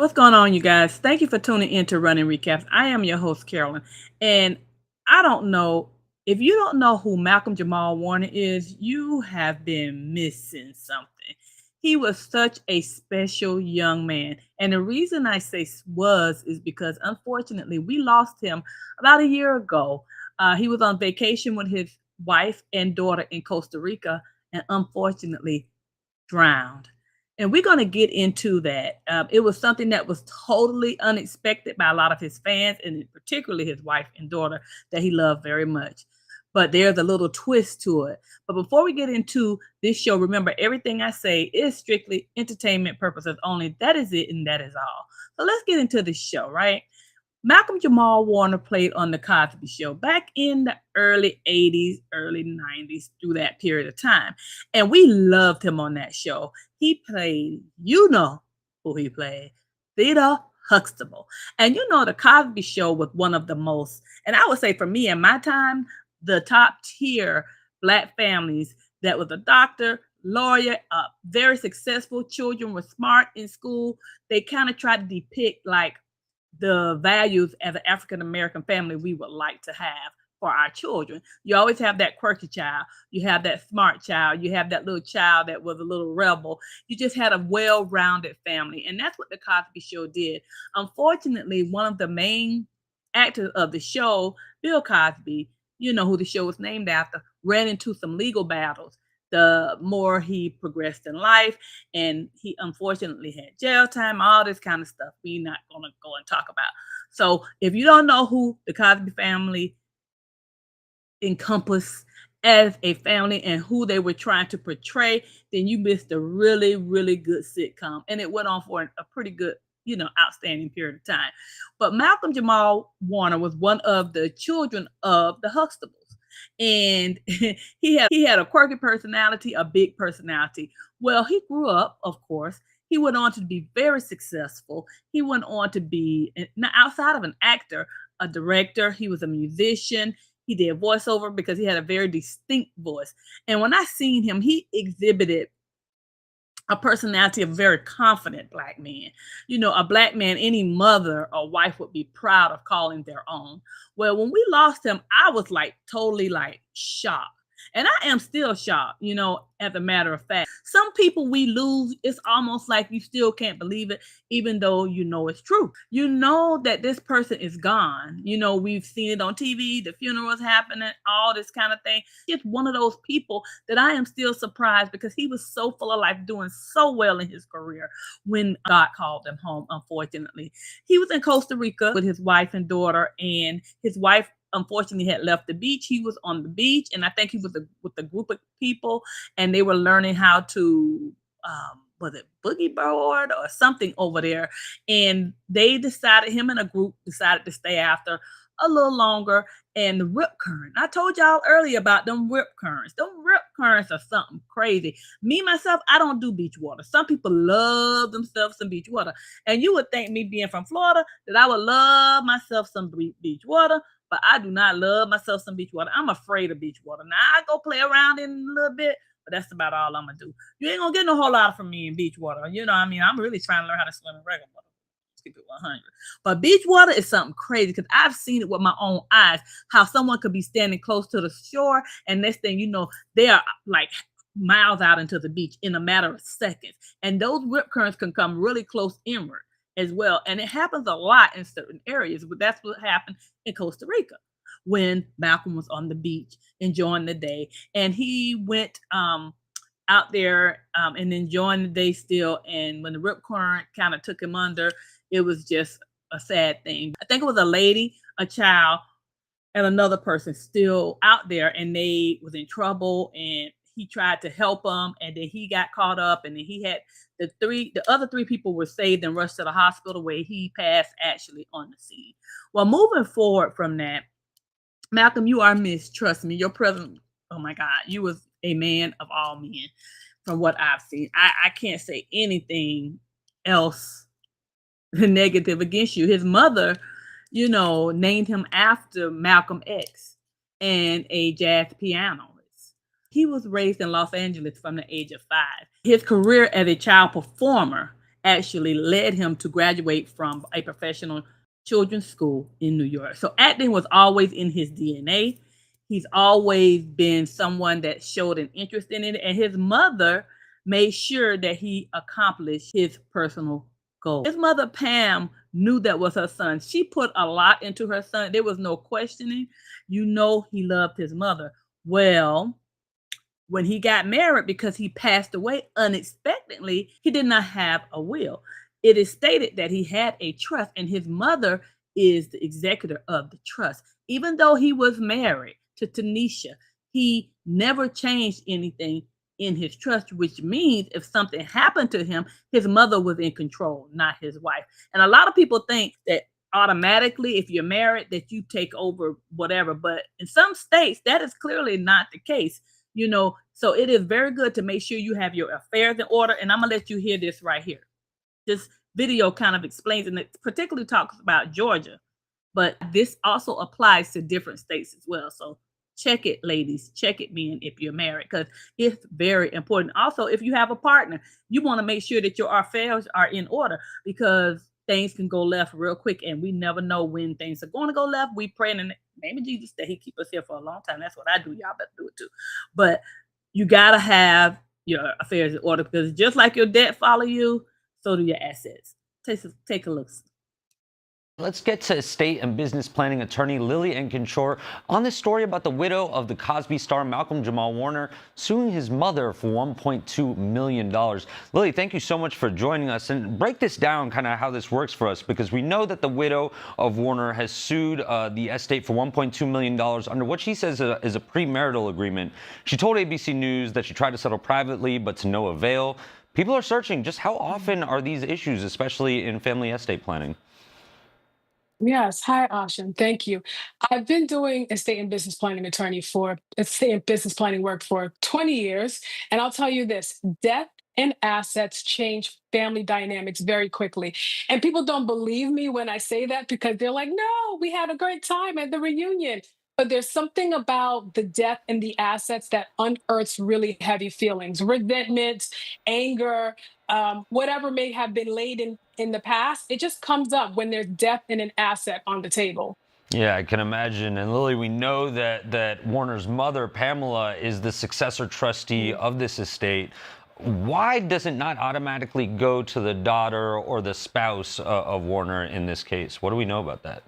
What's going on, you guys? Thank you for tuning in to Running Recaps. I am your host, Carolyn. And I don't know if you don't know who Malcolm-Jamal Warner is, you have been missing something. He was such a special young man. And the reason I say was is because unfortunately we lost him about a year ago. He was on vacation with his wife and daughter in Costa Rica and unfortunately drowned. And we're going to get into that. It was something that was totally unexpected by a lot of his fans, and particularly his wife and daughter that he loved very much. But there's a little twist to it. But before we get into this show, remember everything I say is strictly entertainment purposes only. That is it, and that is all. So let's get into this show, right? Malcolm-Jamal Warner played on The Cosby Show back in the early 80s, early 90s, through that period of time. And we loved him on that show. He played, you know who he played, Theodore Huxtable. And you know, The Cosby Show was one of the most, and I would say for me in my time, the top tier Black families that was a doctor, lawyer, very successful, children were smart in school. They kind of tried to depict like the values as an African American family we would like to have for our children. You always have that quirky child, you have that smart child, you have that little child that was a little rebel. You just had a well-rounded family, and that's what the Cosby Show did. Unfortunately, one of the main actors of the show, Bill Cosby, you know who the show was named after, ran into some legal battles the more he progressed in life, and he unfortunately had jail time, all this kind of stuff we're not going to go and talk about. So if you don't know who the Cosby family encompass as a family and who they were trying to portray, then you missed a really, really good sitcom. And it went on for a pretty good, outstanding period of time. But Malcolm Jamal Warner was one of the children of the Huxtables. And he had a quirky personality, a big personality. Well, he grew up, of course. He went on to be very successful. He went on to be, now outside of an actor, a director. He was a musician. He did voiceover because he had a very distinct voice. And when I seen him, he exhibited a personality of a very confident Black man. You know, a Black man any mother or wife would be proud of calling their own. Well, when we lost him, I was like totally like shocked. And I am still shocked, as a matter of fact. Some people we lose, it's almost like you still can't believe it, even though you know it's true. You know that this person is gone. You know, we've seen it on TV, the funerals happening, all this kind of thing. Just one of those people that I am still surprised because he was so full of life, doing so well in his career when God called him home, unfortunately. He was in Costa Rica with his wife and daughter, and his wife unfortunately had left the beach. He was on the beach, and I think he was with a group of people, and they were learning how to was it boogie board or something over there. And they decided, him and a group decided to stay after a little longer. And the rip current, I told y'all earlier about them rip currents. Them rip currents are something crazy. Me myself, I don't do beach water. Some people love themselves some beach water, and you would think, me being from Florida, that I would love myself some beach water, but I do not love myself some beach water. I'm afraid of beach water. Now I go play around in a little bit, but that's about all I'm gonna do. You ain't gonna get no whole lot from me in beach water. You know what I mean? I'm really trying to learn how to swim in regular water. Let's keep it 100. But beach water is something crazy because I've seen it with my own eyes. How someone could be standing close to the shore, and next thing you know, they are like miles out into the beach in a matter of seconds. And those rip currents can come really close inward as well. And it happens a lot in certain areas, but that's what happened in Costa Rica when Malcolm was on the beach enjoying the day. And he went out there and enjoying the day still. And when the rip current kind of took him under, it was just a sad thing. I think it was a lady, a child, and another person still out there, and they was in trouble, and he tried to help them, and then he got caught up, and then he had the other three people were saved and rushed to the hospital where he passed actually on the scene. Well, moving forward from that, Malcolm, you are missed. Trust me, your presence. Oh my God, you was a man of all men, from what I've seen. I can't say anything else negative against you. His mother, named him after Malcolm X and a jazz pianist. He was raised in Los Angeles from the age of 5. His career as a child performer actually led him to graduate from a professional children's school in New York. So acting was always in his DNA. He's always been someone that showed an interest in it, and his mother made sure that he accomplished his personal goals. His mother, Pam, knew that was her son. She put a lot into her son. There was no questioning. You know, he loved his mother. Well, when he got married, because he passed away unexpectedly, he did not have a will. It is stated that he had a trust, and his mother is the executor of the trust. Even though he was married to Tenisha, he never changed anything in his trust, which means if something happened to him, his mother was in control, not his wife. And a lot of people think that automatically, if you're married, that you take over whatever. But in some states, that is clearly not the case. So it is very good to make sure you have your affairs in order. And I'm gonna let you hear this right here. This video kind of explains, and it particularly talks about Georgia, but this also applies to different states as well. So check it, ladies. Check it, men, if you're married, because it's very important. Also, if you have a partner, you want to make sure that your affairs are in order, because things can go left real quick, and we never know when things are going to go left. We pray in the name of Jesus that He keep us here for a long time. That's what I do. Y'all better do it too. But you gotta have your affairs in order, because just like your debt follow you, so do your assets. Take a look. Let's get to estate and business planning attorney Lily Enkinshore on this story about the widow of the Cosby star Malcolm-Jamal Warner suing his mother for $1.2 million. Lily, thank you so much for joining us, and break this down, kind of how this works for us, because we know that the widow of Warner has sued the estate for $1.2 million under what she says is a premarital agreement. She told ABC News that she tried to settle privately, but to no avail. People are searching just how often are these issues, especially in family estate planning? Yes. Hi, Ashin. Thank you. I've been doing estate and business planning work for 20 years. And I'll tell you this, death and assets change family dynamics very quickly. And people don't believe me when I say that, because they're like, no, we had a great time at the reunion. But there's something about the death and the assets that unearths really heavy feelings, resentment, anger, whatever may have been laid in the past. It just comes up when there's death and an asset on the table. Yeah, I can imagine. And Lily, we know that Warner's mother, Pamela, is the successor trustee Mm. of this estate. Why does it not automatically go to the daughter or the spouse of Warner in this case? What do we know about that?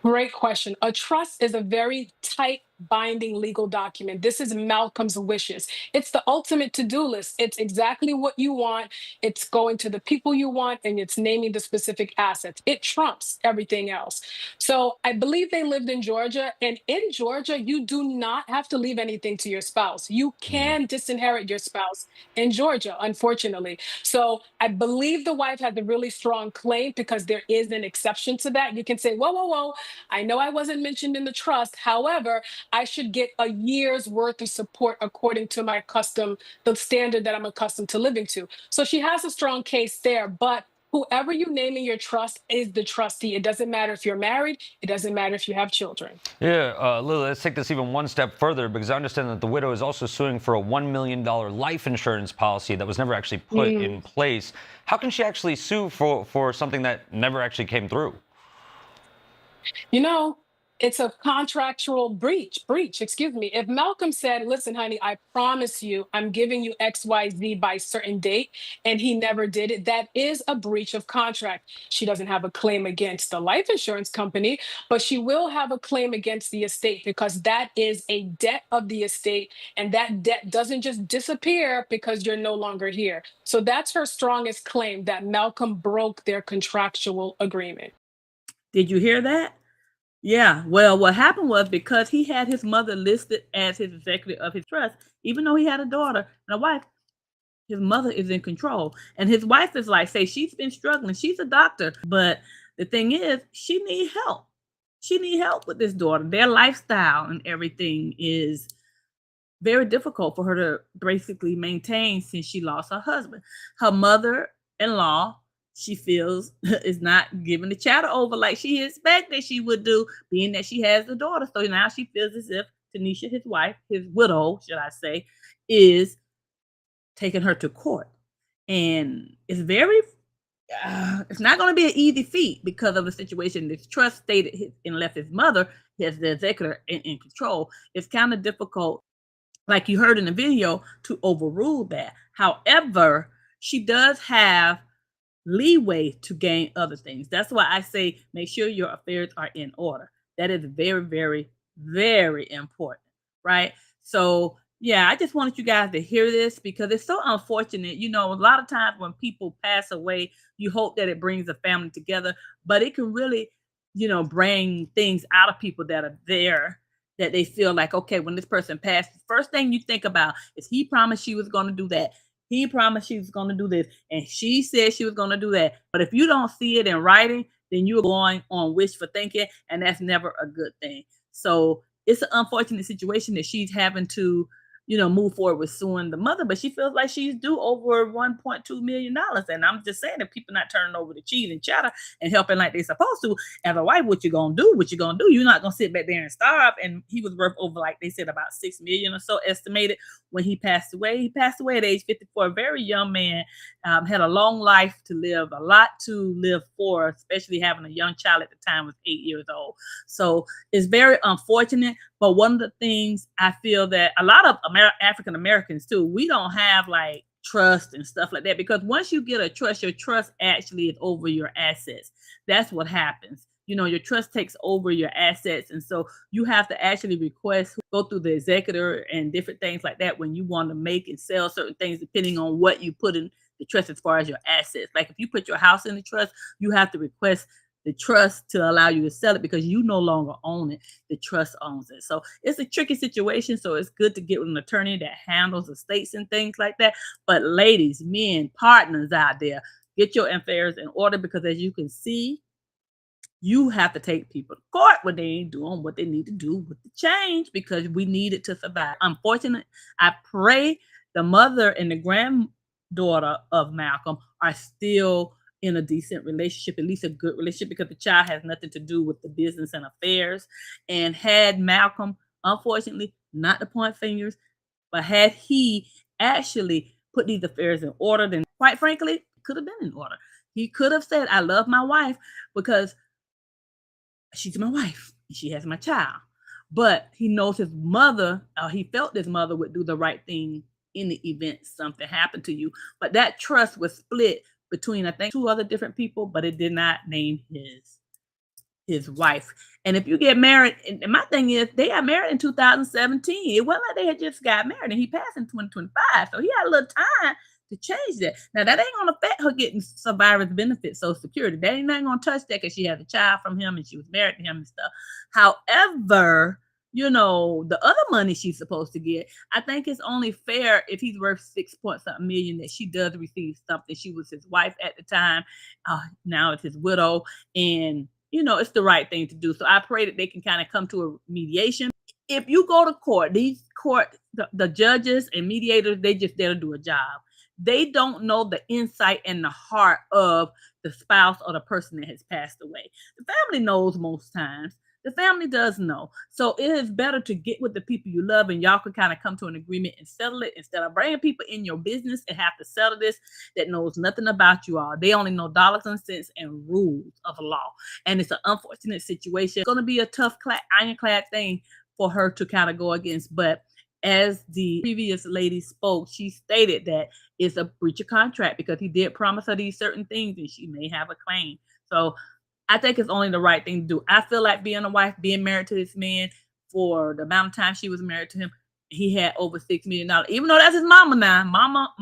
Great question. A trust is a very tight, binding legal document. This is Malcolm's wishes. It's the ultimate to do list. It's exactly what you want. It's going to the people you want, and it's naming the specific assets. It trumps everything else. So I believe they lived in Georgia. And in Georgia, you do not have to leave anything to your spouse. You Mm. can disinherit your spouse in Georgia, unfortunately. So I believe the wife has a really strong claim, because there is an exception to that. You can say, whoa, whoa, whoa. I know I wasn't mentioned in the trust. However, I should get a year's worth of support according to my custom, the standard that I'm accustomed to living to. So she has a strong case there, but whoever you name in your trust is the trustee. It doesn't matter if you're married, it doesn't matter if you have children. Yeah, Lily, let's take this even one step further, because I understand that the widow is also suing for a $1 million life insurance policy that was never actually put in Mm. place. How can she actually sue for something that never actually came through? You know, it's a contractual breach, excuse me. If Malcolm said, listen, honey, I promise you, I'm giving you XYZ by certain date, and he never did it, that is a breach of contract. She doesn't have a claim against the life insurance company, but she will have a claim against the estate, because that is a debt of the estate. And that debt doesn't just disappear because you're no longer here. So that's her strongest claim, that Malcolm broke their contractual agreement. Did you hear that? Yeah. Well, what happened was, because he had his mother listed as his executive of his trust, even though he had a daughter and a wife, his mother is in control. And his wife is like, say, she's been struggling. She's a doctor. But the thing is, she need help. She need help with this daughter. Their lifestyle and everything is very difficult for her to basically maintain since she lost her husband. Her mother-in-law, she feels, is not giving the chatter over like she expected she would do, being that she has a daughter. So now she feels as if Tanisha, his wife, his widow, should I say, is taking her to court. And it's not going to be an easy feat because of the situation. This trust stated and left his mother as the executor in control. It's kind of difficult, like you heard in the video, to overrule that. However, she does have leeway to gain other things. That's why I say make sure your affairs are in order. That is very, very, very important, right? So, yeah, I just wanted you guys to hear this because it's so unfortunate. A lot of times when people pass away, you hope that it brings a family together, but it can really, bring things out of people that are there that they feel like, okay, when this person passed, the first thing you think about is he promised she was going to do that. He promised she was going to do this, and she said she was going to do that. But if you don't see it in writing, then you're going on wishful thinking, and that's never a good thing. So it's an unfortunate situation that she's having to, move forward with suing the mother, but she feels like she's due over $1.2 million. And I'm just saying, if people not turning over the cheese and cheddar and helping like they're supposed to, as a wife, what you gonna do? What you gonna do? You're not gonna sit back there and starve. And he was worth over, like they said, about $6 million or so estimated when he passed away. He passed away at age 54, a very young man, had a long life to live, a lot to live for, especially having a young child at the time was 8 years old. So it's very unfortunate. But one of the things I feel that a lot of African Americans too, we don't have like trust and stuff like that, because once you get a trust, your trust actually is over your assets. That's what happens. Your trust takes over your assets. And so you have to actually go through the executor and different things like that when you want to make and sell certain things, depending on what you put in the trust as far as your assets. Like if you put your house in the trust, you have to request the trust to allow you to sell it because you no longer own it. The trust owns it. So it's a tricky situation. So it's good to get with an attorney that handles estates and things like that. But ladies, men, partners out there, get your affairs in order, because as you can see, you have to take people to court when they ain't doing what they need to do with the change, because we need it to survive. Unfortunately, I pray the mother and the granddaughter of Malcolm are still in a decent relationship, at least a good relationship, because the child has nothing to do with the business and affairs. And had Malcolm, unfortunately, not to point fingers, but had he actually put these affairs in order, then quite frankly, it could have been in order. He could have said, I love my wife because she's my wife and she has my child. But he knows his mother, he felt his mother would do the right thing in the event something happened to you. But that trust was split between, I think, two other different people, but it did not name his wife. And if you get married, and my thing is, they got married in 2017. It wasn't like they had just got married, and he passed in 2025. So he had a little time to change that. Now, that ain't gonna affect her getting survivor's benefits, Social Security. That ain't not gonna touch that because she had a child from him and she was married to him and stuff. However, the other money she's supposed to get, I think it's only fair if he's worth 6-point-something million that she does receive something. She was his wife at the time. Now it's his widow. And, it's the right thing to do. So I pray that they can kind of come to a mediation. If you go to court, the judges and mediators, they just there to do a job. They don't know the insight and the heart of the spouse or the person that has passed away. The family knows most times. The family does know. So it is better to get with the people you love and y'all can kind of come to an agreement and settle it, instead of bringing people in your business and have to settle this that knows nothing about you all. They only know dollars and cents and rules of law. And it's an unfortunate situation. It's going to be a tough, ironclad thing for her to kind of go against. But as the previous lady spoke, she stated that it's a breach of contract because he did promise her these certain things and she may have a claim. So I think it's only the right thing to do. I feel like being a wife, being married to this man for the amount of time she was married to him, he had over $6 million. Even though that's his mama now. Mama,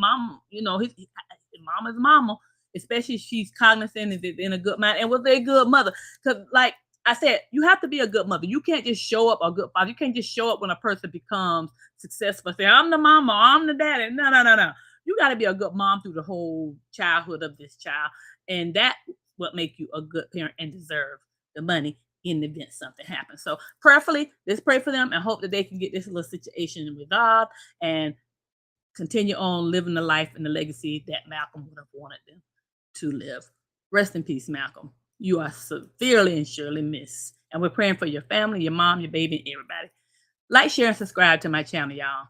his mama's mama, especially if she's cognizant and in a good mind and was a good mother. Because like I said, you have to be a good mother. You can't just show up, a good father. You can't just show up when a person becomes successful. Say, I'm the mama, I'm the daddy. No. You got to be a good mom through the whole childhood of this child. And that what make you a good parent and deserve the money in the event something happens. So prayerfully, let's pray for them and hope that they can get this little situation resolved and continue on living the life and the legacy that Malcolm would have wanted them to live. Rest in peace, Malcolm. You are severely and surely missed. And we're praying for your family, your mom, your baby, and everybody. Like, share, and subscribe to my channel, y'all.